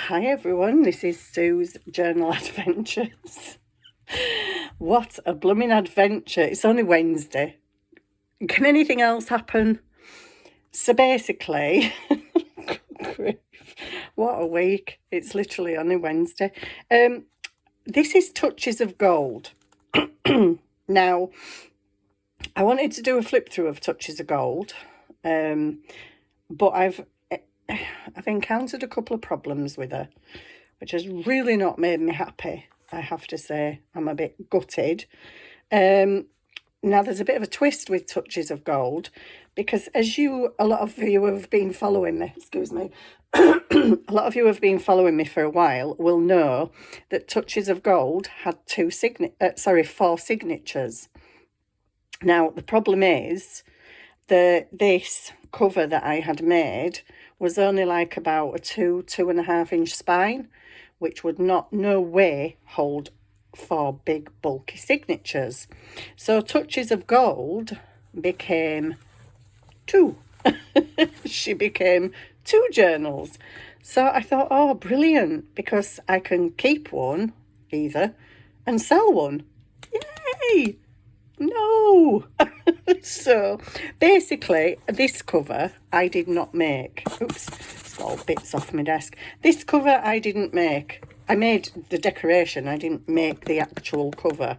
Hi everyone, this is Sue's Journal Adventures. What a blooming adventure. It's only Wednesday. Can anything else happen? So basically, what a week. It's literally only Wednesday. This is Touches of Gold. Now, I wanted to do a flip through of Touches of Gold, but I've encountered a couple of problems with her, which has really not made me happy, I have to say. I'm a bit gutted. Now, there's a bit of a twist with Touches of Gold, because a lot of you have been following me, a lot of you have been following me for a while will know that Touches of Gold had four signatures. Now, the problem is that this cover that I had made was only like about a 2.5 inch spine, which would no way hold 4 big bulky signatures. So Touches of Gold became 2. She became 2 journals. So I thought, oh, brilliant, because I can keep one either and sell one. Yay! No! So basically, this cover I did not make. Oops, it's got all bits off my desk. This cover I didn't make. I made the decoration, I didn't make the actual cover.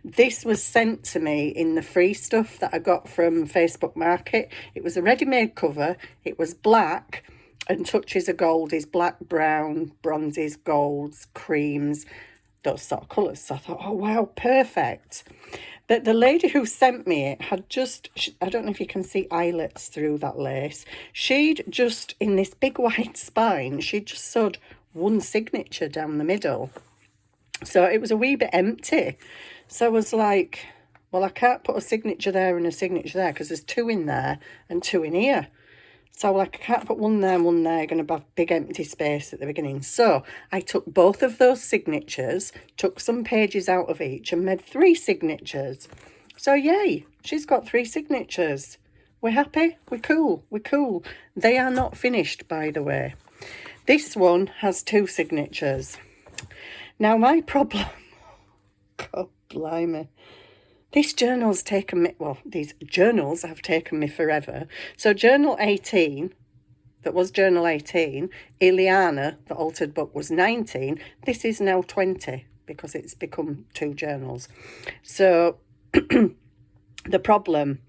This was sent to me in the free stuff that I got from Facebook Market. It was a ready-made cover. It was black, and Touches of Gold is black, brown, bronzes, golds, creams, those sort of colours. So I thought, oh wow, perfect. But the lady who sent me it had just, I don't know if you can see eyelets through that lace. She'd just, in this big white spine, she'd just sewed one signature down the middle. So it was a wee bit empty. So I was like, well, I can't put a signature there and a signature there because there's 2 in there and 2 in here. So like, I can't put one there and one there, going to have big empty space at the beginning. So I took both of those signatures, took some pages out of each and made 3 signatures. So yay, she's got 3 signatures. We're happy, we're cool, we're cool. They are not finished, by the way. This one has 2 signatures. Now my problem, God blimey. These journals have taken me forever. So journal 18, that was journal 18, Ileana, the altered book, was 19. This is now 20 because it's become 2 journals. So the problem,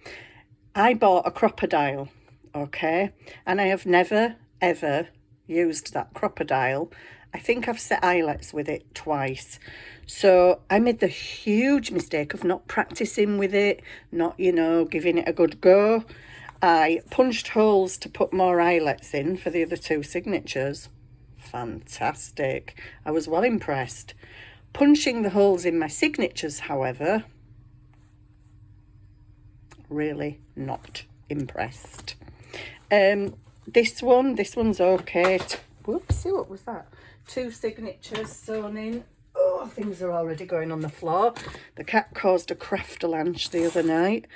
I bought a crocodile, okay? And I have never, ever used that crocodile. I think I've set eyelets with it twice. So I made the huge mistake of not practicing with it, not, giving it a good go. I punched holes to put more eyelets in for the other 2 signatures. Fantastic. I was well impressed. Punching the holes in my signatures, however, really not impressed. This one's okay. Whoopsie, what was that? 2 signatures sewn in. Oh, things are already going on the floor. The cat caused a craftalanche the other night.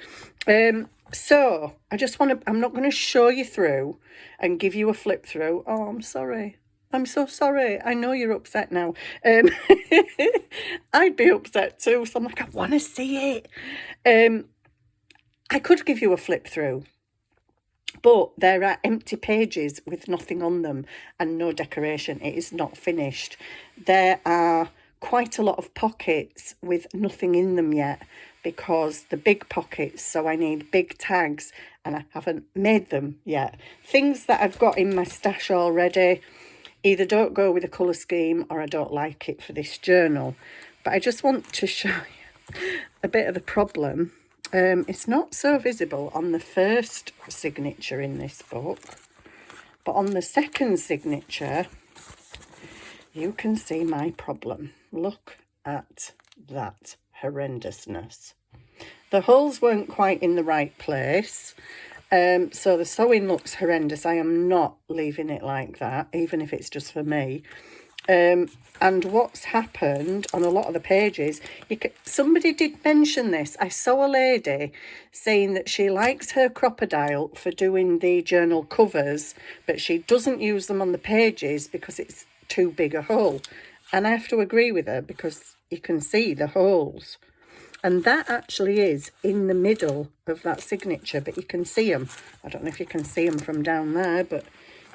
So I just I'm not going to show you through and give you a flip through. Oh, I'm sorry. I'm so sorry. I know you're upset now. I'd be upset too. So I'm like, I want to see it. I could give you a flip through, but there are empty pages with nothing on them and no decoration. It is not finished. There are quite a lot of pockets with nothing in them yet because the big pockets, so I need big tags and I haven't made them yet. Things that I've got in my stash already either don't go with the colour scheme or I don't like it for this journal. But I just want to show you a bit of the problem. It's not so visible on the first signature in this book, but on the second signature, you can see my problem. Look at that horrendousness. The holes weren't quite in the right place, so the sewing looks horrendous. I am not leaving it like that, even if it's just for me. And what's happened on a lot of the pages, somebody did mention this. I saw a lady saying that she likes her crocodile for doing the journal covers, but she doesn't use them on the pages because it's too big a hole. And I have to agree with her because you can see the holes. And that actually is in the middle of that signature, but you can see them. I don't know if you can see them from down there, but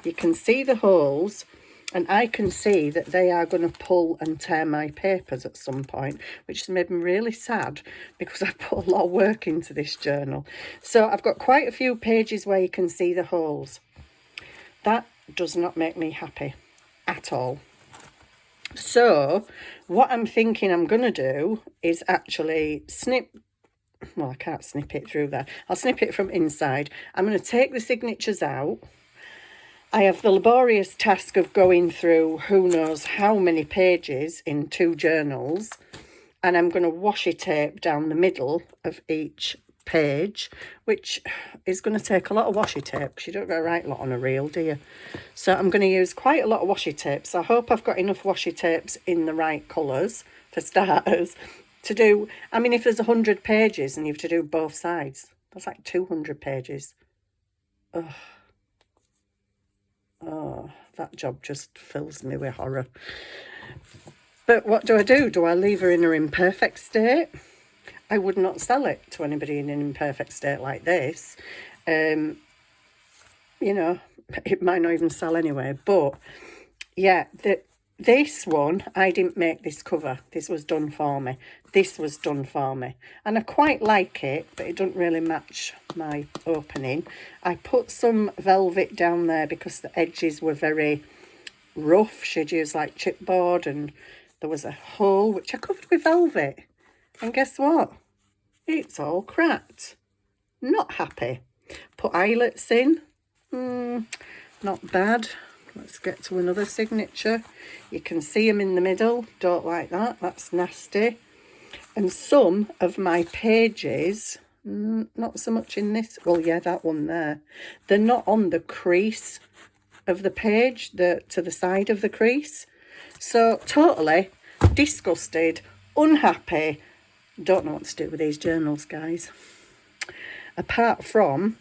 you can see the holes. And I can see that they are going to pull and tear my papers at some point, which has made me really sad because I put a lot of work into this journal. So I've got quite a few pages where you can see the holes. That does not make me happy at all. So what I'm thinking I'm going to do is actually snip. Well, I can't snip it through there. I'll snip it from inside. I'm going to take the signatures out. I have the laborious task of going through who knows how many pages in 2 journals, and I'm going to washi tape down the middle of each page, which is going to take a lot of washi tape because you don't go write a lot on a reel, do you? So I'm going to use quite a lot of washi tape. So I hope I've got enough washi tapes in the right colours for starters to do. I mean, if there's 100 pages and you have to do both sides, that's like 200 pages. Ugh. Oh, that job just fills me with horror. But what do? Do I leave her in her imperfect state? I would not sell it to anybody in an imperfect state like this. You know, it might not even sell anyway. But yeah, this one, I didn't make this cover. This was done for me. This was done for me. And I quite like it, but it doesn't really match my opening. I put some velvet down there because the edges were very rough. She'd used like chipboard and there was a hole which I covered with velvet. And guess what? It's all cracked. Not happy. Put eyelets in. Not bad. Let's get to another signature. You can see them in the middle. Don't like that. That's nasty. And some of my pages, not so much in this. Well, yeah, that one there. They're not on the crease of the page, to the side of the crease. So totally disgusted, unhappy. Don't know what to do with these journals, guys. Apart from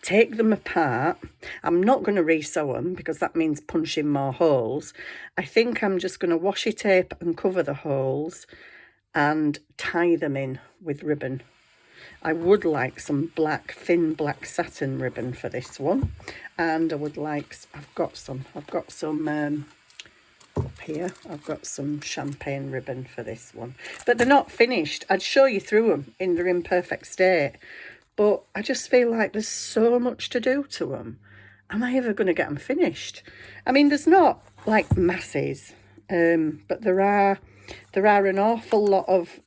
take them apart. I'm not going to resew them because that means punching more holes. I think I'm just going to washi tape and cover the holes and tie them in with ribbon. I would like some black, thin black satin ribbon for this one. And I would like, I've got some up here. I've got some champagne ribbon for this one. But they're not finished. I'd show you through them in their imperfect state. But I just feel like there's so much to do to them. Am I ever going to get them finished? I mean, there's not like masses, but there are an awful lot of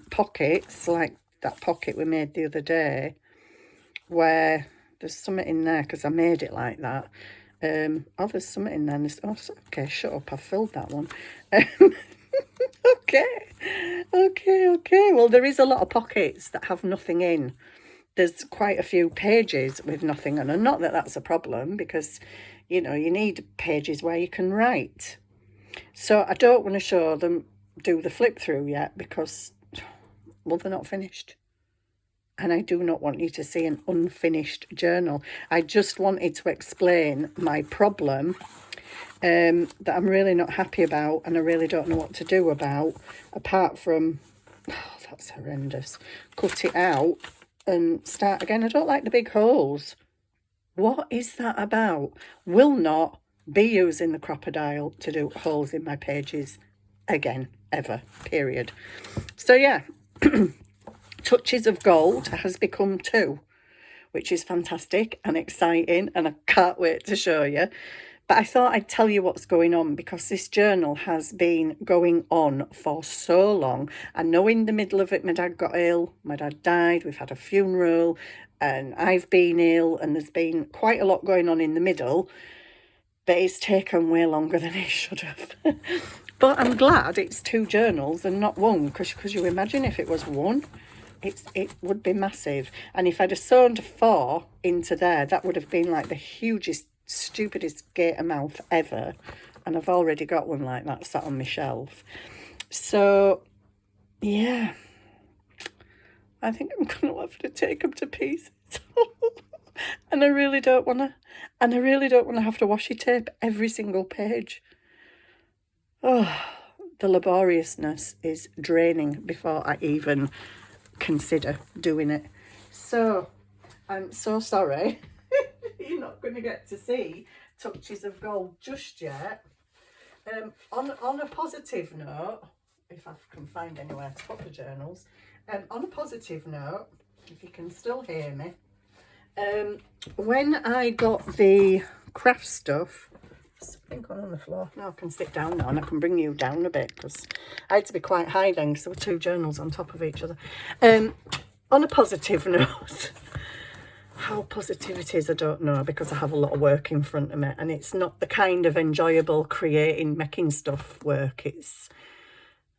pockets, like that pocket we made the other day, where there's something in there because I made it like that. Oh, there's something in there. Oh, okay, shut up. I filled that one. Okay. Well, there is a lot of pockets that have nothing in. There's quite a few pages with nothing on, and not that that's a problem because, you know, you need pages where you can write. So I don't want to show them, do the flip through yet because, well, they're not finished. And I do not want you to see an unfinished journal. I just wanted to explain my problem that I'm really not happy about and I really don't know what to do about, apart from, oh, that's horrendous, cut it out and start again. I don't like the big holes. What is that about? Will not be using the crocodile to do holes in my pages again, ever, period. So yeah, Touches of Gold has become 2, which is fantastic and exciting, and I can't wait to show you. But I thought I'd tell you what's going on because this journal has been going on for so long. I know in the middle of it, my dad got ill, my dad died, we've had a funeral, and I've been ill, and there's been quite a lot going on in the middle, but it's taken way longer than it should have. But I'm glad it's 2 journals and not one, because could you imagine if it was one? It would be massive. And if I'd have sewn 4 into there, that would have been like the hugest, stupidest gator mouth ever. And I've already got one like that sat on my shelf. So, yeah. I think I'm going to have to take them to pieces. And I really don't want to. And I really don't want to have to washi tape every single page. Oh, the laboriousness is draining before I even consider doing it. So I'm so sorry you're not going to get to see Touches of Gold just yet. On a positive note, if I can find anywhere to put the journals, on a positive note, if you can still hear me, when I got the craft stuff, I think I'm on the floor. Now I can sit down now and I can bring you down a bit because I had to be quite high then because there were two journals on top of each other. On a positive note, how positive it is, I don't know, because I have a lot of work in front of me and it's not the kind of enjoyable creating, making stuff work. It's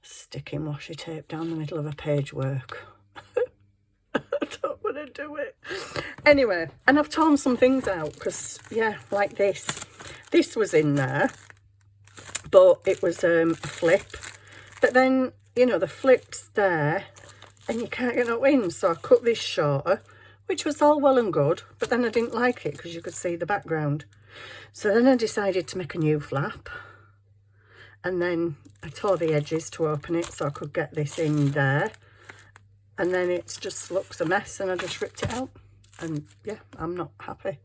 sticking washi tape down the middle of a page work. I don't want to do it. Anyway, and I've torn some things out because, yeah, like this. This was in there, but it was a flip. But then, you know, the flip's there and you can't get no in. So I cut this shorter, which was all well and good, but then I didn't like it because you could see the background. So then I decided to make a new flap. And then I tore the edges to open it so I could get this in there. And then it just looks a mess and I just ripped it out. And yeah, I'm not happy.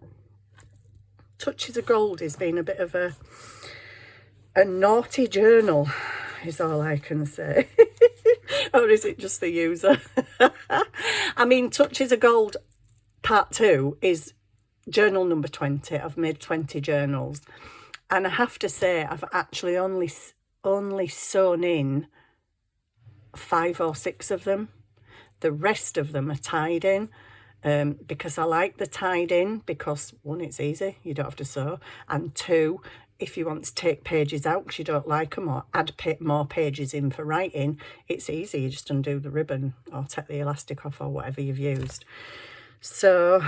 Touches of Gold has been a bit of a naughty journal, is all I can say. Or is it just the user? I mean, Touches of Gold part 2 is journal number 20. I've made 20 journals. And I have to say, I've actually only sewn in 5 or 6 of them. The rest of them are tied in because I like the tied in because, 1, it's easy, you don't have to sew, and 2, if you want to take pages out because you don't like them or add more pages in for writing, it's easy. You just undo the ribbon or take the elastic off or whatever you've used. So,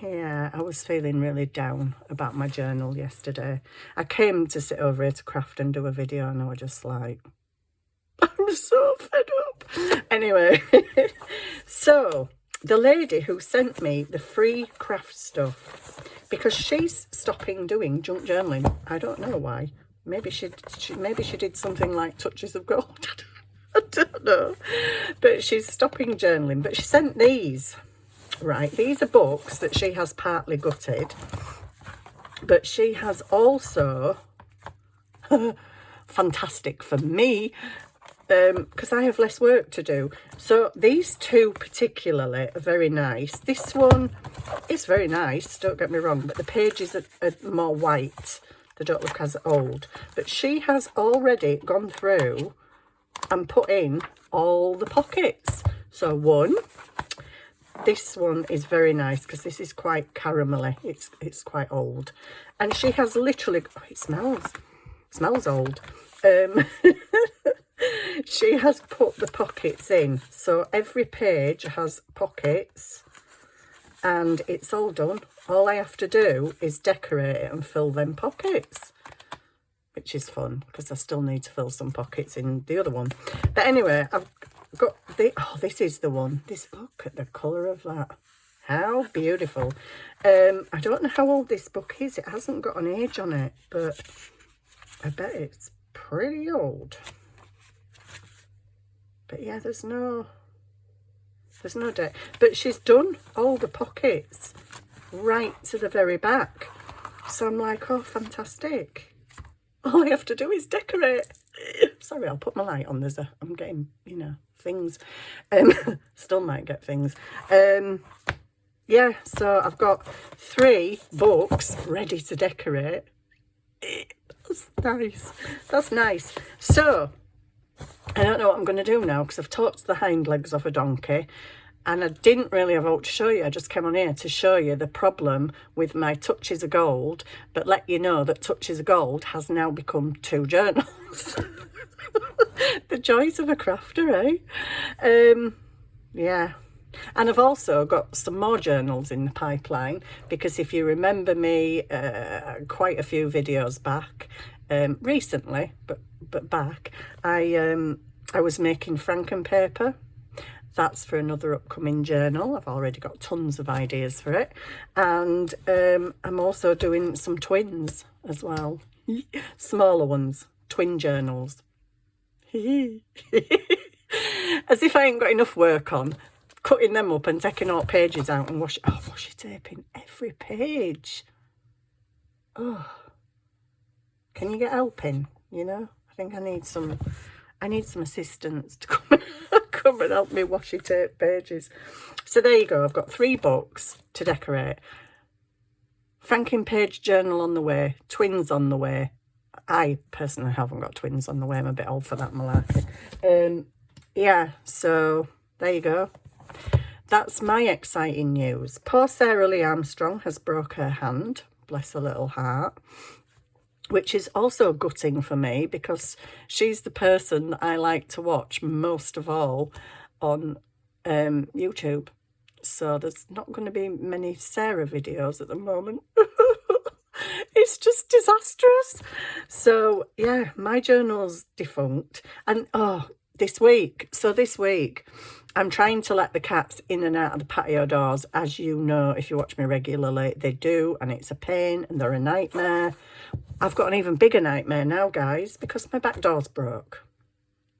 yeah, I was feeling really down about my journal yesterday. I came to sit over here to craft and do a video and I was just like, I'm so fed up. Anyway, so the lady who sent me the free craft stuff, because she's stopping doing junk journaling. I don't know why. Maybe she did something like Touches of Gold. I don't know. But she's stopping journaling. But she sent these. Right, these are books that she has partly gutted. But she has also, fantastic for me, because I have less work to do. So these 2 particularly are very nice. This one is very nice, don't get me wrong, but the pages are more white. They don't look as old. But she has already gone through and put in all the pockets. So 1, this one is very nice because this is quite caramelly. It's quite old. And she has literally, oh, it smells old. She has put the pockets in, so every page has pockets and it's all done. All I have to do is decorate it and fill them pockets, which is fun because I still need to fill some pockets in the other one. But anyway, I've got the, oh, this is the one. This, look at the colour of that. How beautiful. I don't know how old this book is. It hasn't got an age on it, but I bet it's pretty old. But yeah, there's no date. But she's done all the pockets right to the very back. So I'm like, oh, fantastic. All I have to do is decorate. Sorry, I'll put my light on. I'm getting, you know, things. Still might get things. Yeah, so I've got 3 books ready to decorate. That's nice. That's nice. So I don't know what I'm going to do now because I've talked the hind legs off a donkey and I didn't really have out to show you. I just came on here to show you the problem with my Touches of Gold, but let you know that Touches of Gold has now become 2 journals. The joys of a crafter, eh? Yeah. And I've also got some more journals in the pipeline because if you remember me quite a few videos back, recently, but back, I was making Franken paper. That's for another upcoming journal. I've already got tons of ideas for it. And I'm also doing some twins as well. Smaller ones, twin journals. As if I ain't got enough work on, cutting them up and taking all pages out and washi taping every page. Oh, can you get helping? You know, I think I need some assistance to come and help me washi tape pages. So there you go. I've got 3 books to decorate. Franking page journal on the way. Twins on the way. I personally haven't got twins on the way. I'm a bit old for that malarkey. Yeah, so there you go. That's my exciting news. Poor Sarah Lee Armstrong has broke her hand. Bless her little heart. Which is also gutting for me because she's the person that I like to watch most of all on YouTube. So there's not going to be many Sarah videos at the moment. It's just disastrous. So yeah, my journal's defunct. And this week I'm trying to let the cats in and out of the patio doors. As you know, if you watch me regularly, they do, and it's a pain and they're a nightmare. I've got an even bigger nightmare now, guys, because my back door's broke.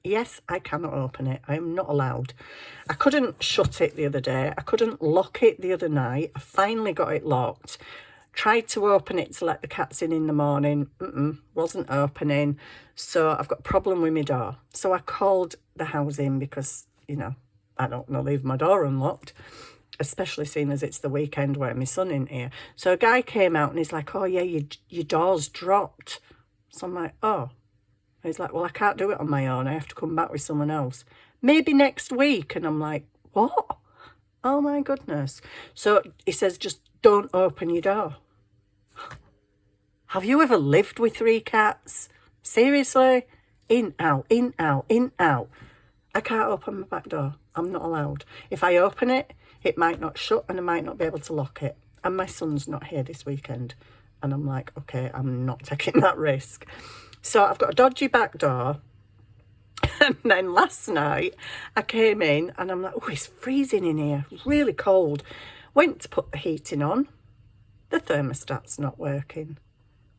Yes, I cannot open it. I am not allowed. I couldn't shut it the other day. I couldn't lock it the other night. I finally got it locked. Tried to open it to let the cats in the morning. Wasn't opening. So I've got a problem with my door. So I called the house in because, you know, I don't want to leave my door unlocked, especially seeing as it's the weekend where my son in here. So a guy came out and he's like, oh, yeah, your door's dropped. So I'm like, oh. He's like, well, I can't do it on my own. I have to come back with someone else. Maybe next week. And I'm like, what? Oh, my goodness. So he says, just don't open your door. Have you ever lived with 3 cats? Seriously? In, out, in, out, in, out. I can't open my back door. I'm not allowed. If I open it, it might not shut and I might not be able to lock it. And my son's not here this weekend. And I'm like, okay, I'm not taking that risk. So I've got a dodgy back door. And then last night I came in and I'm like, oh, it's freezing in here. Really cold. Went to put the heating on. The thermostat's not working.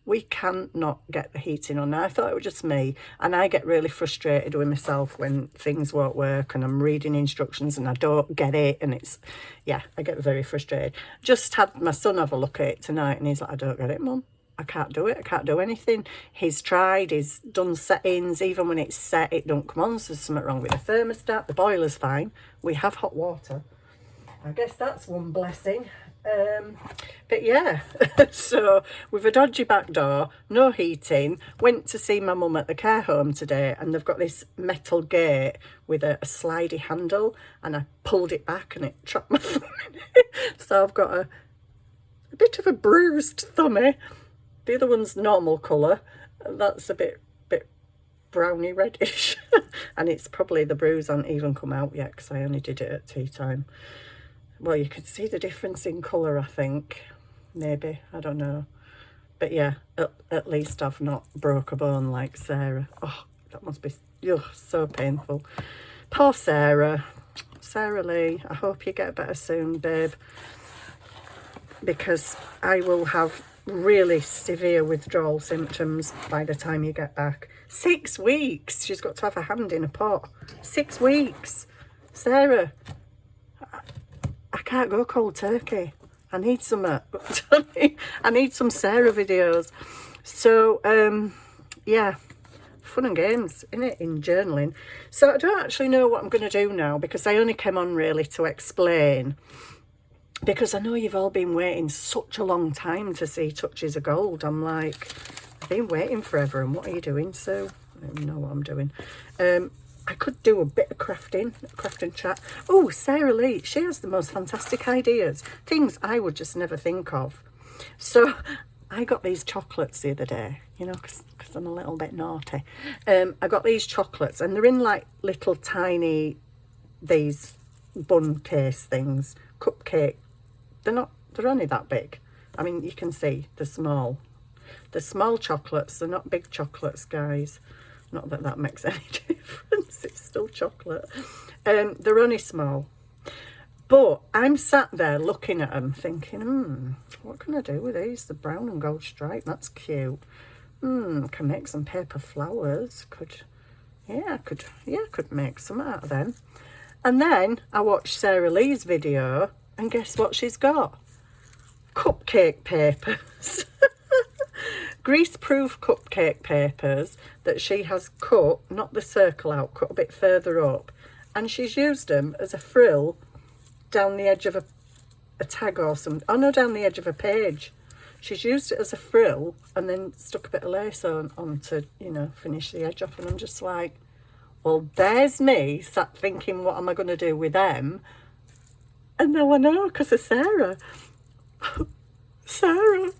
We cannot get the heating on. Now, I thought it was just me, and I get really frustrated with myself when things won't work and I'm reading instructions and I don't get it, and I get very frustrated. Just had my son have a look at it tonight and he's like, I don't get it, Mum. I can't do it. I can't do anything. He's tried, he's done settings. Even when it's set, it don't come on. So there's something wrong with the thermostat. The boiler's fine. We have hot water. I guess that's one blessing. But yeah, so with a dodgy back door, no heating, went to see my mum at the care home today, and they've got this metal gate with a slidey handle, and I pulled it back and it trapped my thumb in it. So I've got a bit of a bruised thummy. The other one's normal colour, that's a bit browny reddish. And it's probably the bruise hasn't even come out yet because I only did it at tea time. Well, you can see the difference in colour, I think. Maybe, I don't know. But yeah, at least I've not broke a bone like Sarah. Oh, that must be so painful. Poor Sarah. Sarah Lee, I hope you get better soon, babe. Because I will have really severe withdrawal symptoms by the time you get back. 6 weeks. She's got to have her hand in a pot. 6 weeks. Sarah, I can't go cold turkey. I need some I need some Sarah videos. So yeah, fun and games in journaling. So I don't actually know what I'm going to do now, because I only came on really to explain, because I know you've all been waiting such a long time to see Touches of Gold. I'm like, I've been waiting forever, and what are you doing, Sue? I don't even know what I'm doing. I could do a bit of crafting chat. Oh, Sarah Lee, she has the most fantastic ideas. Things I would just never think of. So I got these chocolates the other day, you know, because I'm a little bit naughty. I got these chocolates, and they're in like little tiny, these bun case things, cupcake. They're only that big. I mean, you can see they're small. They're small chocolates. They're not big chocolates, guys. Not that that makes any difference. It's still chocolate. They're only small. But I'm sat there looking at them thinking, what can I do with these? The brown and gold stripe, that's cute. Can make some paper flowers. I could make some out of them. And then I watched Sarah Lee's video, and guess what she's got? Cupcake papers. Grease-proof cupcake papers that she has cut, not the circle out, cut a bit further up. And she's used them as a frill down the edge of a tag or something. Oh no, down the edge of a page. She's used it as a frill and then stuck a bit of lace on to, you know, finish the edge off. And I'm just like, well, there's me sat thinking, what am I going to do with them? And now I know, because of Sarah. Sarah.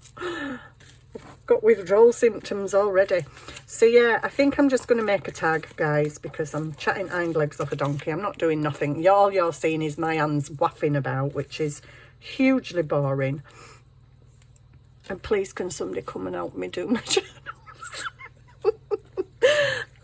Got withdrawal symptoms already. So yeah, I think I'm just going to make a tag, guys, because I'm chatting hind legs off a donkey. I'm not doing nothing. All you're seeing is my hands waffing about, which is hugely boring. And please, can somebody come and help me do my journals?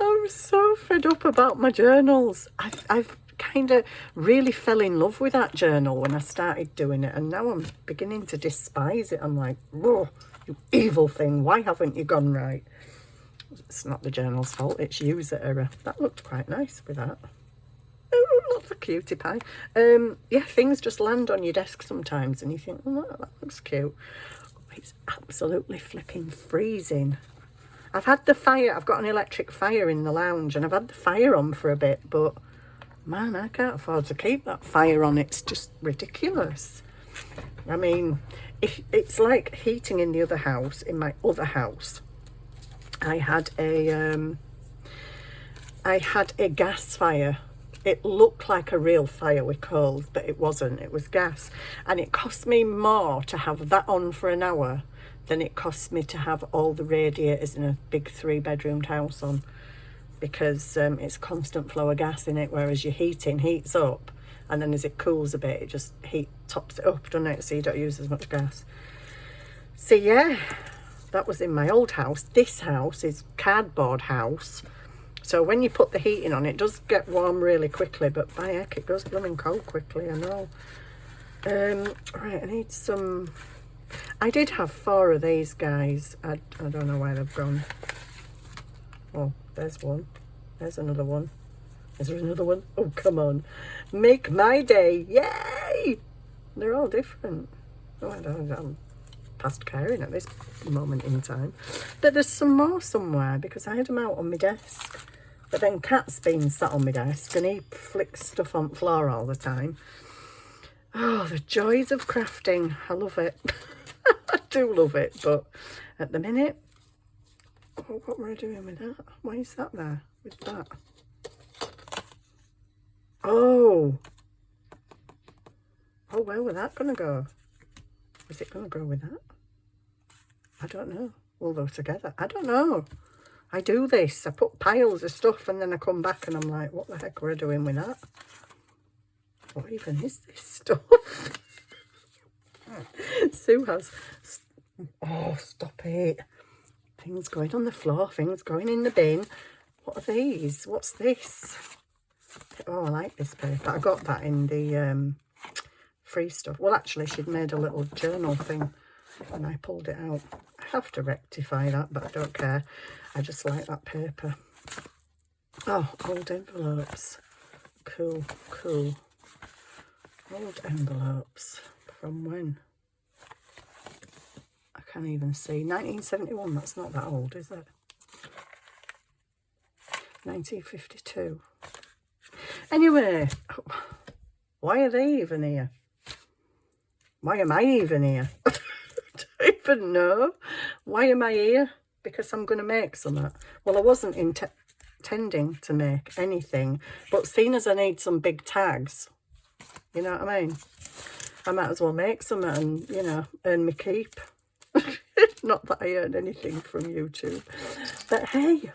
I'm so fed up about my journals. I've kind of really fell in love with that journal when I started doing it, and now I'm beginning to despise it. I'm like, whoa, you evil thing, why haven't you gone right? It's not the journal's fault, it's user error. That looked quite nice with that. Oh, lots of cutie pie. Yeah, things just land on your desk sometimes and you think, oh, that looks cute. It's absolutely flipping freezing. I've had the fire, I've got an electric fire in the lounge, and I've had the fire on for a bit, but man, I can't afford to keep that fire on. It's just ridiculous. I mean, if it's like heating in the other house, in my other house. I had a gas fire. It looked like a real fire with coals, but it wasn't. It was gas. And it cost me more to have that on for an hour than it cost me to have all the radiators in a big 3-bedroomed house on, because it's constant flow of gas in it, whereas your heating heats up, and then as it cools a bit, it just tops it up, doesn't it? So you don't use as much gas. So yeah, that was in my old house. This house is cardboard house. So when you put the heating on, it does get warm really quickly, but by heck, it goes blooming cold quickly, I know. Right, I need some... I did have 4 of these, guys. I don't know where they've gone. Oh, there's one. There's another one. Is there another one? Oh, come on. Make my day. Yay! They're all different. Oh, I'm past caring at this moment in time. But there's some more somewhere, because I had them out on my desk. But then Cat's been sat on my desk and he flicks stuff on the floor all the time. Oh, the joys of crafting. I love it. I do love it, but at the minute, oh, what were I doing with that? Why is that there with that? Oh, where were that going to go? Is it going to go with that? I don't know. We'll go together. I don't know. I do this. I put piles of stuff and then I come back and I'm like, what the heck were I doing with that? What even is this stuff? Sue has... Oh, stop it. Things going on the floor, things going in the bin. What are these? What's this? Oh, I like this paper. I got that in the free stuff. Well, actually, she'd made a little journal thing and I pulled it out. I have to rectify that, but I don't care. I just like that paper. Oh, old envelopes. Cool, cool. Old envelopes. From when? I can't even see. 1971, that's not that old, is it? 1952. Anyway, why are they even here? Why am I even here? I don't even know. Why am I here? Because I'm going to make something. Well, I wasn't intending to make anything, but seeing as I need some big tags, you know what I mean? I might as well make some and, you know, earn me keep. Not that I earn anything from YouTube. But hey.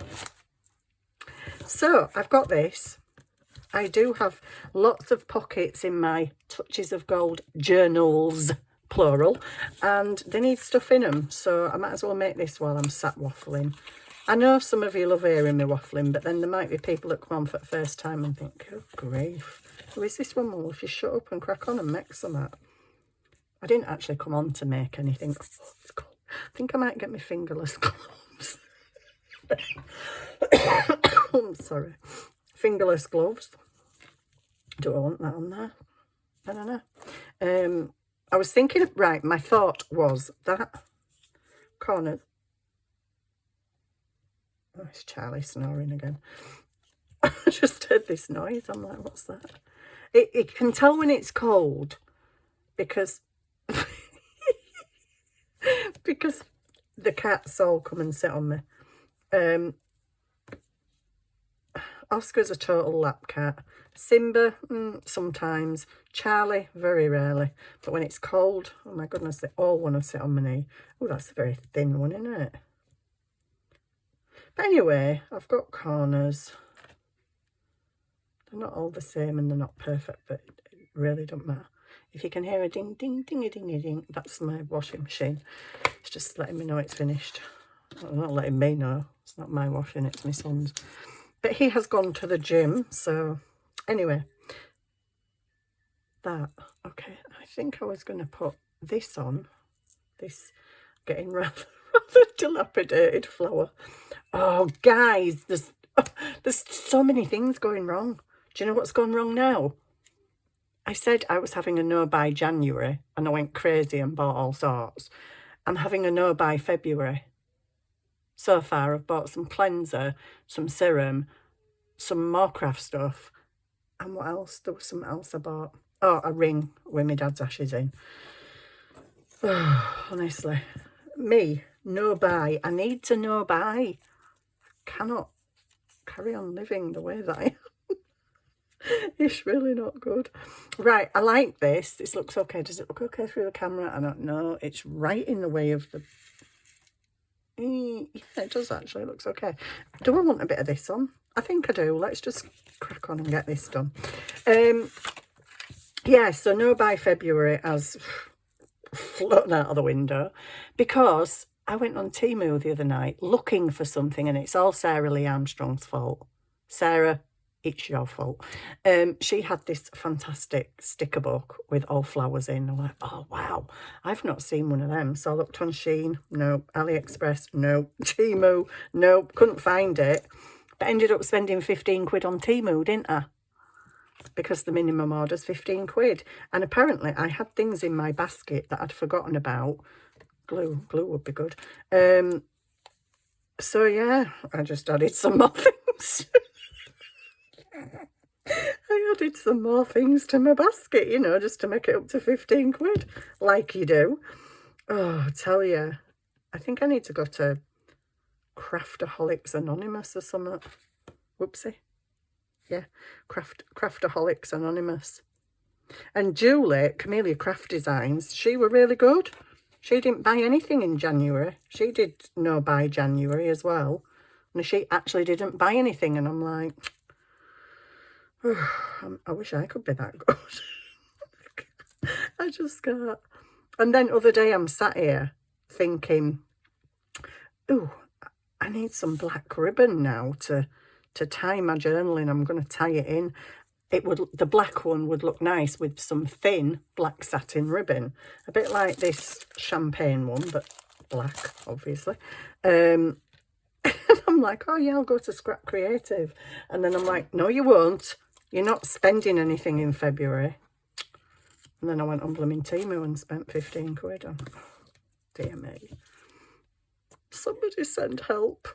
So, I've got this. I do have lots of pockets in my Touches of Gold journals, plural. And they need stuff in them. So, I might as well make this while I'm sat waffling. I know some of you love hearing me waffling, but then there might be people that come on for the first time and think, oh, grief. Who is this one? Well, if you shut up and crack on and make some of that. I didn't actually come on to make anything. Oh, it's cold. I think I might get my fingerless gloves. I'm sorry. Fingerless gloves. Do I want that on there? I don't know. I was thinking, right, my thought was that corners. Oh, it's Charlie snoring again. I just heard this noise. I'm like, what's that? It can tell when it's cold because because the cats all come and sit on me. Oscar's a total lap cat. Simba, sometimes. Charlie, very rarely. But when it's cold, oh my goodness, they all want to sit on my knee. Oh, that's a very thin one, isn't it? But anyway, I've got corners. They're not all the same and they're not perfect, but it really don't matter. If you can hear a ding, ding, ding, ding, ding, that's my washing machine. It's just letting me know it's finished. Well, not letting me know. It's not my washing, it's my son's. But he has gone to the gym, so anyway. That. Okay, I think I was going to put this on. This getting rather dilapidated flower. Oh, guys, there's so many things going wrong. Do you know what's gone wrong now? I said I was having a no by January and I went crazy and bought all sorts. I'm having a no by February. So far, I've bought some cleanser, some serum, some more craft stuff. And what else? There was something else I bought. Oh, a ring with my dad's ashes in. Oh, honestly. Me, no buy. I need to no buy. I cannot carry on living the way that I am. It's really not good. Right, I like this. This looks okay. Does it look okay through the camera? I don't know. It's right in the way of the... Yeah, it does actually. It looks okay. Do I want a bit of this on? I think I do. Let's just crack on and get this done. Yeah, so no by February has flown out of the window because I went on Temu the other night looking for something and it's all Sarah Lee Armstrong's fault. Sarah, it's your fault. She had this fantastic sticker book with all flowers in. I'm like, oh, wow, I've not seen one of them. So I looked on Shein, no. AliExpress, no. Temu, no. Couldn't find it. But ended up spending 15 quid on Temu, didn't I? Because the minimum order's 15 quid. And apparently I had things in my basket that I'd forgotten about. Glue would be good. So yeah, I just added some more things. I added some more things to my basket, you know, just to make it up to 15 quid, like you do. Oh, I tell you, I think I need to go to Craftaholics Anonymous or something. Whoopsie. Yeah, Craftaholics Anonymous. And Julie, Camellia Craft Designs, she were really good. She didn't buy anything in January. She did no buy January as well. And she actually didn't buy anything. And I'm like, oh, I wish I could be that good. I just can't. And then other day I'm sat here thinking, oh, I need some black ribbon now to tie my journaling. I'm going to tie it in. The black one would look nice with some thin black satin ribbon, a bit like this champagne one, but black, obviously. And I'm like, oh yeah, I'll go to Scrap Creative. And then I'm like, no, you won't. You're not spending anything in February. And then I went on blooming Temu and spent 15 quid on. Oh, dear me. Somebody send help.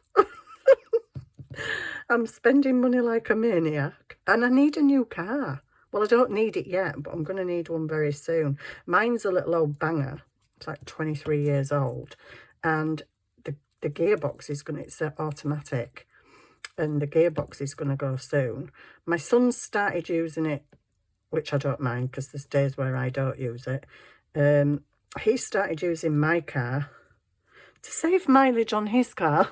I'm spending money like a maniac and I need a new car. Well, I don't need it yet, but I'm going to need one very soon. Mine's a little old banger. It's like 23 years old. And the gearbox is going to, it's automatic. And the gearbox is going to go soon. My son's started using it, which I don't mind because there's days where I don't use it. He started using my car to save mileage on his car.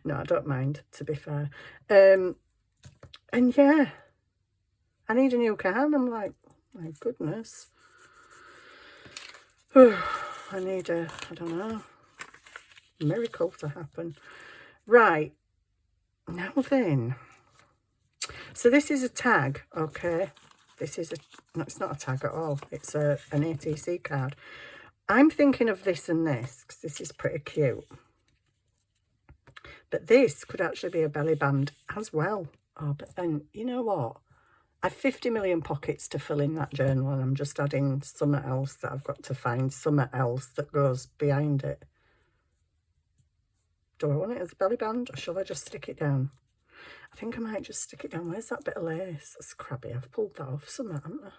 No, I don't mind, to be fair. And yeah, I need a new car. And I'm like, my goodness. I need I don't know, miracle to happen. Right, now then. So this is a tag, okay? This is no, it's not a tag at all. It's an ATC card. I'm thinking of this and this, because this is pretty cute. But this could actually be a belly band as well. Oh, but then, you know what? I've 50 million pockets to fill in that journal, and I'm just adding something else that I've got to find, something else that goes behind it. Do I want it as a belly band, or shall I just stick it down? I think I might just stick it down. Where's that bit of lace? That's crabby. I've pulled that off somewhere, haven't I?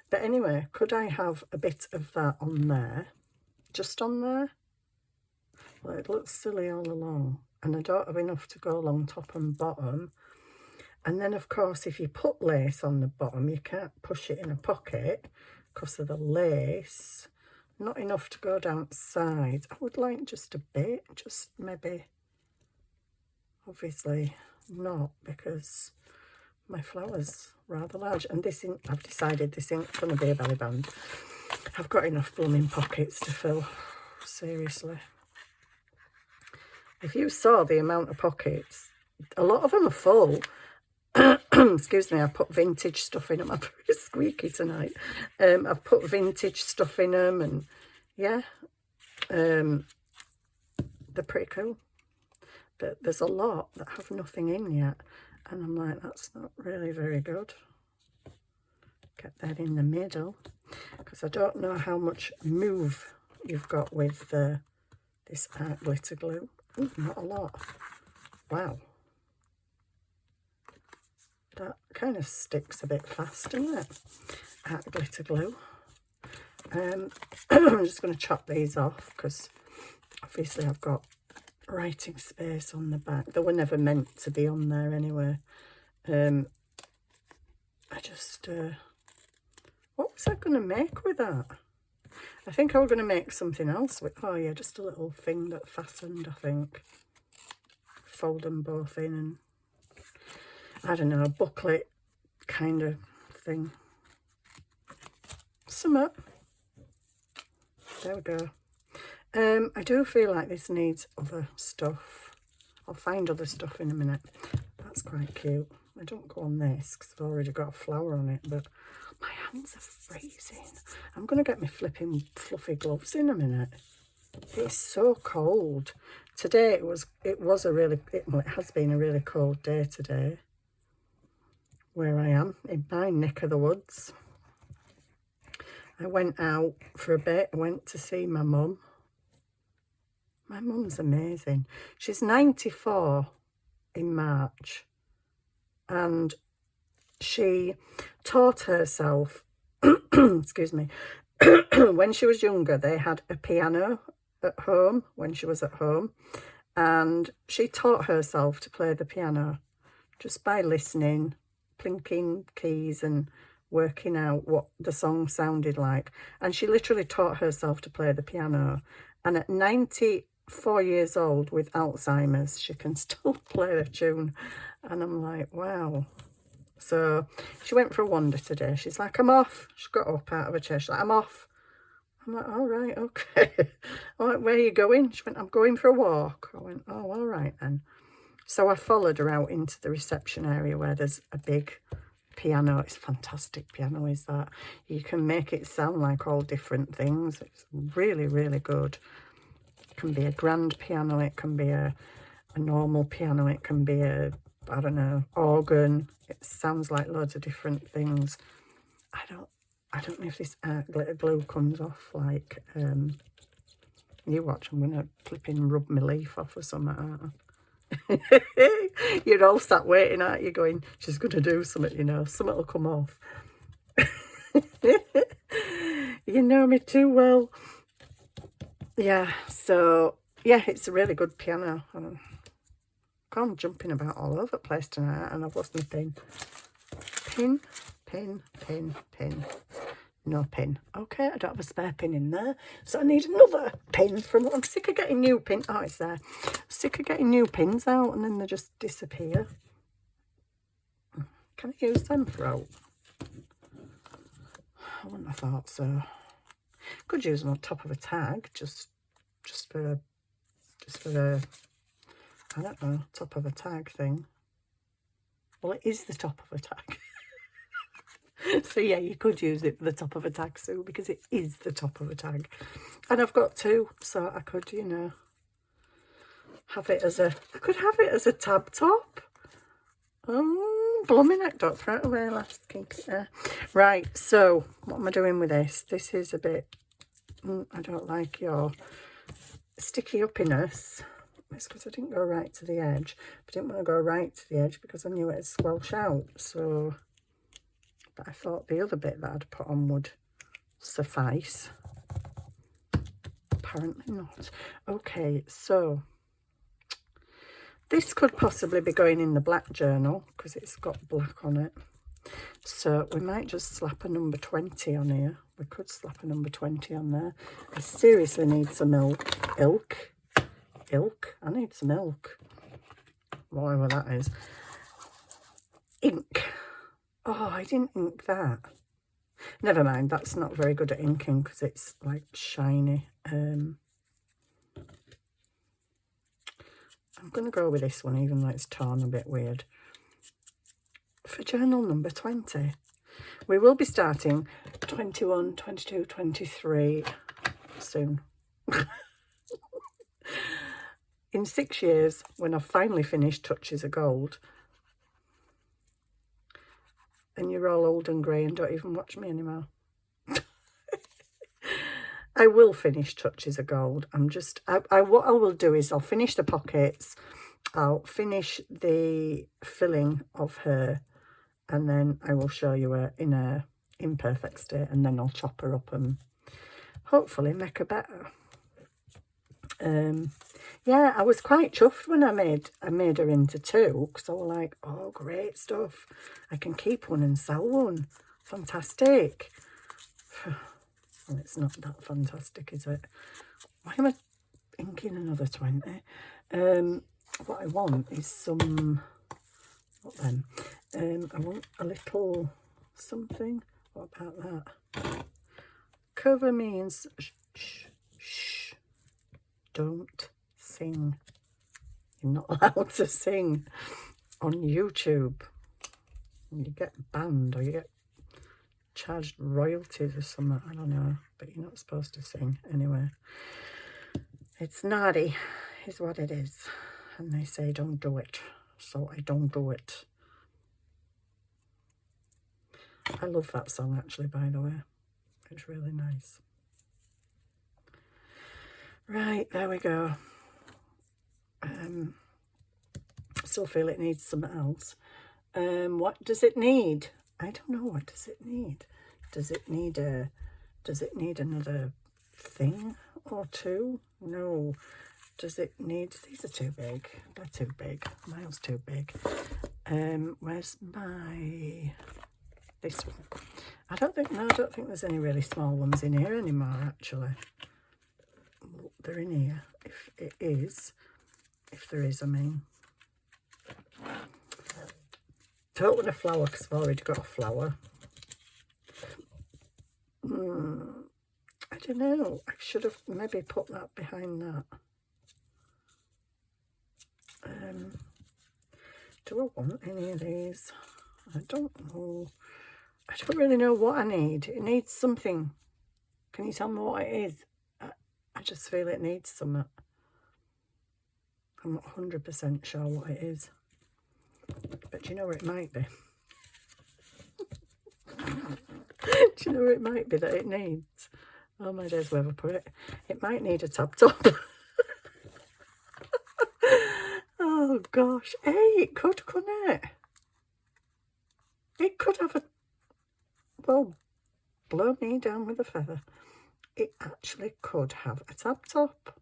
But anyway, could I have a bit of that on there? Just on there? Well, it looks silly all along. And I don't have enough to go along top and bottom. And then, of course, if you put lace on the bottom, you can't push it in a pocket because of the lace. Not enough to go down sides. I would like just a bit, just maybe. Obviously not, because my flower's rather large. And this ain't, I've decided this ain't going to be a belly band. I've got enough blooming pockets to fill. Seriously. If you saw the amount of pockets, a lot of them are full. Excuse me, I put vintage stuff in them. I'm very squeaky tonight. I've put vintage stuff in them, and yeah, they're pretty cool. But there's a lot that have nothing in yet, and I'm like, that's not really very good. Get that in the middle, because I don't know how much move you've got with this art glitter glue. Ooh, not a lot. Wow. That kind of sticks a bit fast, doesn't it? Art glitter glue. I'm just going to chop these off, because obviously I've got writing space on the back. They were never meant to be on there anyway. I just... what was I going to make with that? I think I was going to make something else with... Oh, yeah, just a little thing that fastened, I think. Fold them both in and... I don't know, a booklet kind of thing. Summer. There we go. I do feel like this needs other stuff. I'll find other stuff in a minute. That's quite cute. I don't go on this because I've already got a flower on it, but my hands are freezing. I'm going to get my flipping fluffy gloves in a minute. It's so cold. Today it has been a really cold day today. Where I am, in my neck of the woods. I went out for a bit. I went to see my mum. My mum's amazing. She's 94 in March. And she taught herself, excuse me, when she was younger, they had a piano at home, when she was at home. And she taught herself to play the piano just by listening, plinking keys and working out what the song sounded like. And she literally taught herself to play the piano. And at 94 years old with Alzheimer's, she can still play the tune. And I'm like, wow. So she went for a wander today. She's like, I'm off. She got up out of her chair. She's like, I'm off. I'm like, all right, okay. I'm like, where are you going? She went, I'm going for a walk. I went, oh, all right then. So I followed her out into the reception area where there's a big piano. It's a fantastic piano, is that. You can make it sound like all different things. It's really, really good. It can be a grand piano. It can be a normal piano. It can be a, I don't know, organ. It sounds like loads of different things. I don't know if this glitter glue comes off like, you watch, I'm going to flip and rub my leaf off or something, aren't I? You're all sat waiting, aren't you, going, she's going to do something, you know, something will come off. You know me too well. Yeah, so, yeah, it's a really good piano. I'm jumping about all over the place tonight, and I've lost my pin. Pin, pin, pin, pin. No pin. Okay, I don't have a spare pin in there, so I need another pin from... I'm sick of getting new pins. Oh, it's there. Sick of getting new pins out and then they just disappear. Can I use them for out? I wouldn't have thought so. Could use them on top of a tag, just for a, I don't know, top of a tag thing. Well, it is the top of a tag. So yeah, you could use it for the top of a tag, Sue, because it is the top of a tag. And I've got two, so I could, you know, have it as a, I could have it as a tab top. Oh, blooming heck, don't throw it away, lass, keep it there. Right, so what am I doing with this? This is a bit, I don't like your sticky uppiness. It's because I didn't go right to the edge. I didn't want to go right to the edge because I knew it'd squelch out. So, but I thought the other bit that I'd put on would suffice. Apparently not. Okay, so this could possibly be going in the black journal because it's got black on it. So we might just slap a number 20 on here. We could slap a number 20 on there. I seriously need some ilk. I need some ilk. Whatever that is. Ink. Oh, I didn't ink that. Never mind, that's not very good at inking because it's like shiny. I'm going to go with this one even though it's torn a bit weird. For journal number 20. We will be starting 21, 22, 23 soon. In 6 years, when I've finally finished Touches of Gold, and you're all old and grey and don't even watch me anymore. I will finish Touches of Gold. What I will do is I'll finish the pockets, I'll finish the filling of her, and then I will show you her in a imperfect state, and then I'll chop her up and hopefully make her better. Yeah, I was quite chuffed when I made her into two, because I was like, oh, great stuff. I can keep one and sell one. Fantastic. Well, it's not that fantastic, is it? Why am I inking another 20? What I want is some, what then? I want a little something. What about that? Cover means shh. Don't sing. You're not allowed to sing on YouTube. You get banned or you get charged royalties or something. I don't know. But you're not supposed to sing anyway. It's naughty is what it is. And they say don't do it. So I don't do it. I love that song actually, by the way. It's really nice. Right, there we go. Still feel it needs something else. What does it need? I don't know. What does it need? Does it need another thing or two? No. Does it need, these are too big. They're too big. Mine's too big. Where's my, this one? I don't think there's any really small ones in here anymore, actually. They're in here. If there is, I mean. Don't want a flower because I've already got a flower. I don't know. I should have maybe put that behind that. Do I want any of these? I don't know. I don't really know what I need. It needs something. Can you tell me what it is? I just feel it needs something. I'm not 100% sure what it is. But do you know where it might be? Do you know where it might be that it needs? Oh my days, where have I put it? It might need a tab top. Oh gosh. Hey, it could, couldn't it? It could have a, well, blow me down with a feather. It actually could have a tab top.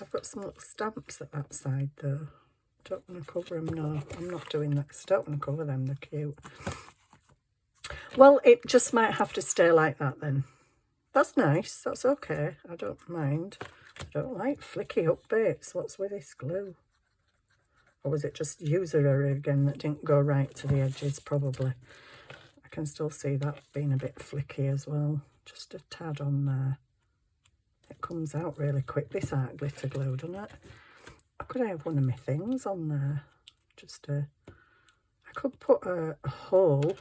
I've got some little stamps at that side though. Don't want to cover them, no. I'm not doing that because I don't want to cover them, they're cute. Well, it just might have to stay like that then. That's nice, that's okay. I don't mind. I don't like flicky up bits. What's with this glue? Or was it just user error again that didn't go right to the edges? Probably. I can still see that being a bit flicky as well. Just a tad on there. It comes out really quick, this art glitter glue, doesn't it? Could I have one of my things on there? I could put a hole.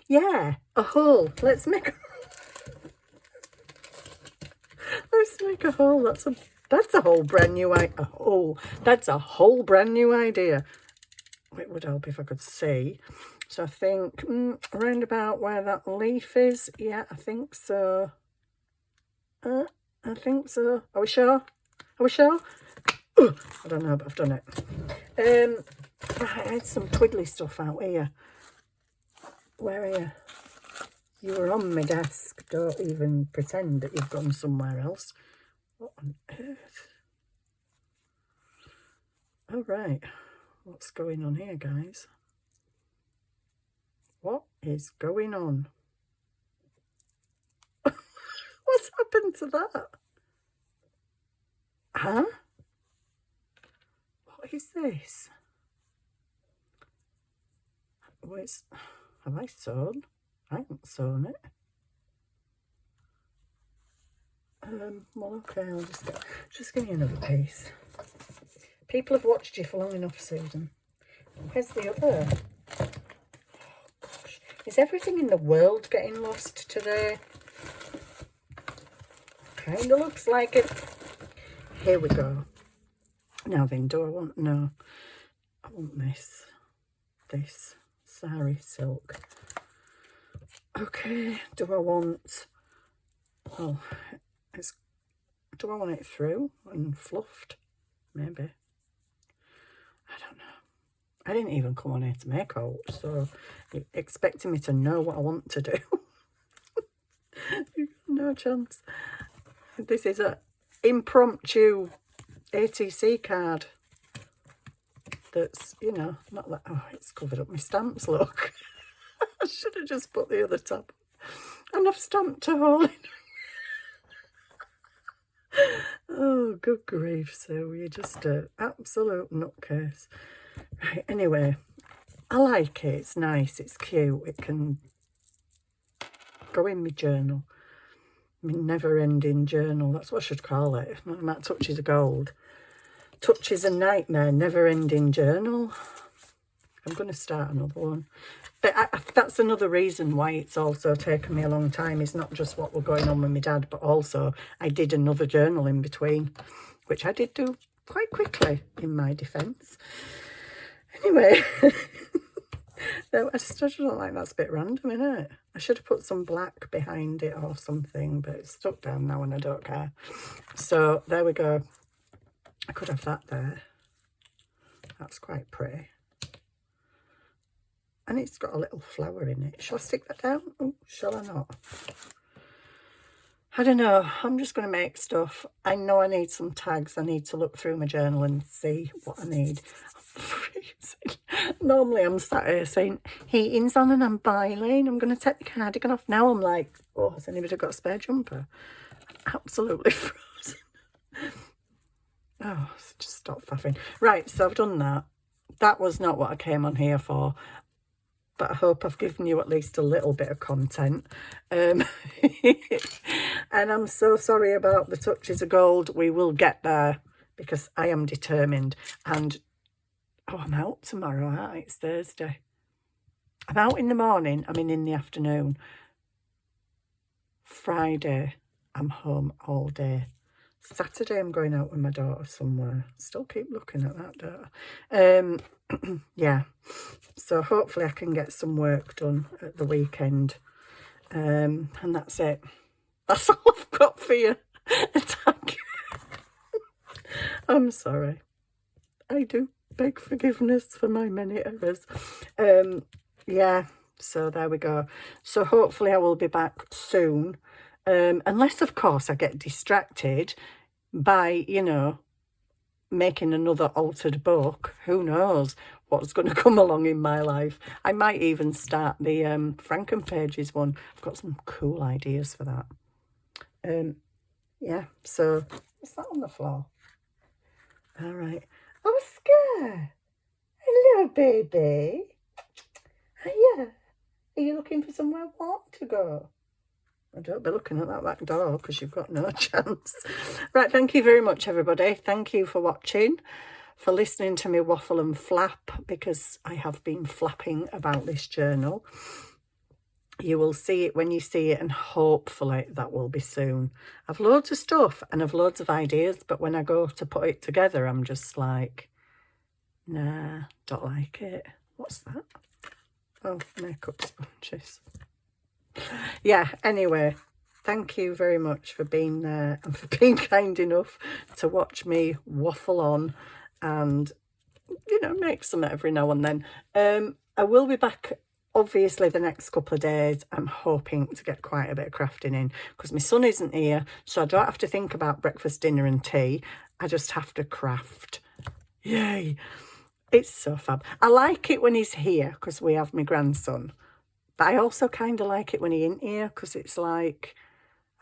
Yeah, a hole. Let's make a hole. That's a That's a whole brand new idea. That's a whole brand new idea. It would help if I could see. So I think around about where that leaf is. Yeah, I think so. I think so. Are we sure? Are we sure? I don't know, but I've done it. I had some twiddly stuff out here. Where are you? You were on my desk. Don't even pretend that you've gone somewhere else. What on earth? Oh, right. What's going on here, guys? What is going on? What's happened to that? Huh? What is this? Have I sewn? I haven't sewn it. Well, okay, I'll just give me another piece. People have watched you for long enough, Susan. Where's the other? Oh, gosh. Is everything in the world getting lost today? Kind of looks like it. Here we go. Now then, do I want... No. I want this sari silk. Okay, do I want... Oh, do I want it through and fluffed? Maybe. I don't know. I didn't even come on here to make out, so you're expecting me to know what I want to do. No chance. This is a impromptu ATC card. That's, you know, not like... Oh, it's covered up my stamps, look. I should have just put the other tab. And I've stamped a hole in. Oh, good grief, Sue. You're just an absolute nutcase. Right, anyway, I like it. It's nice. It's cute. It can go in my journal. My never-ending journal. That's what I should call it. Not about touches of gold. Touches a nightmare. Never-ending journal. I'm going to start another one. But that's another reason why it's also taken me a long time. It's not just what was going on with my dad, but also I did another journal in between, which I did do quite quickly, in my defence. Anyway, I just don't like that's a bit random, isn't it? I should have put some black behind it or something, but it's stuck down now and I don't care. So there we go. I could have that there. That's quite pretty. And it's got a little flower in it. Shall I stick that down? Oh, shall I not? I don't know. I'm just going to make stuff. I know I need some tags. I need to look through my journal and see what I need. I'm freezing. Normally I'm sat here saying, heating's on and I'm boiling. I'm going to take the cardigan off. Now I'm like, oh, has anybody got a spare jumper? I'm absolutely frozen. Oh, just stop faffing. Right, so I've done that. That was not what I came on here for. But I hope I've given you at least a little bit of content. And I'm so sorry about the touches of gold. We will get there because I am determined. And, oh, I'm out tomorrow, aren't I? It's Thursday. I'm out in the morning. I'm in the afternoon. Friday, I'm home all day. Saturday, I'm going out with my daughter somewhere. Still keep looking at that, don't I? Yeah. So hopefully I can get some work done at the weekend. And that's it. That's all I've got for you. Thank you. I'm sorry. I do beg forgiveness for my many errors. Yeah, so there we go. So hopefully I will be back soon. Unless, of course, I get distracted by, you know, making another altered book. Who knows what's going to come along in my life. I might even start the Frankenpages one. I've got some cool ideas for that. Yeah, so what's that on the floor? All right. Oh, Scar. Hello, baby. Hiya. Are you looking for somewhere warm to go? I don't be looking at that back door because you've got no chance. Right, thank you very much, everybody. Thank you for watching, for listening to me waffle and flap, because I have been flapping about this journal. You will see it when you see it, and hopefully that will be soon. I've loads of stuff and I've loads of ideas, but when I go to put it together, I'm just like, nah, don't like it. What's that? Oh, makeup sponges. Yeah, anyway, thank you very much for being there and for being kind enough to watch me waffle on and, you know, make some every now and then. I will be back obviously the next couple of days. I'm hoping to get quite a bit of crafting in because my son isn't here, so I don't have to think about breakfast, dinner and tea. I just have to craft. Yay! It's so fab. I like it when he's here because we have my grandson, but I also kind of like it when he ain't here because it's like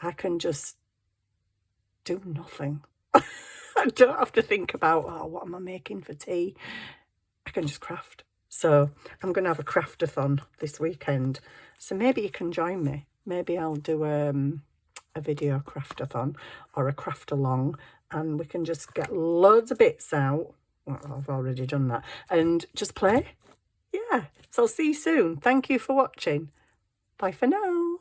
I can just do nothing. I don't have to think about, oh, what am I making for tea? I can just craft. So I'm going to have a craftathon this weekend. So maybe you can join me. Maybe I'll do a video craftathon or a craft along, and we can just get loads of bits out. Well, I've already done that. And just play. Yeah. So I'll see you soon. Thank you for watching. Bye for now.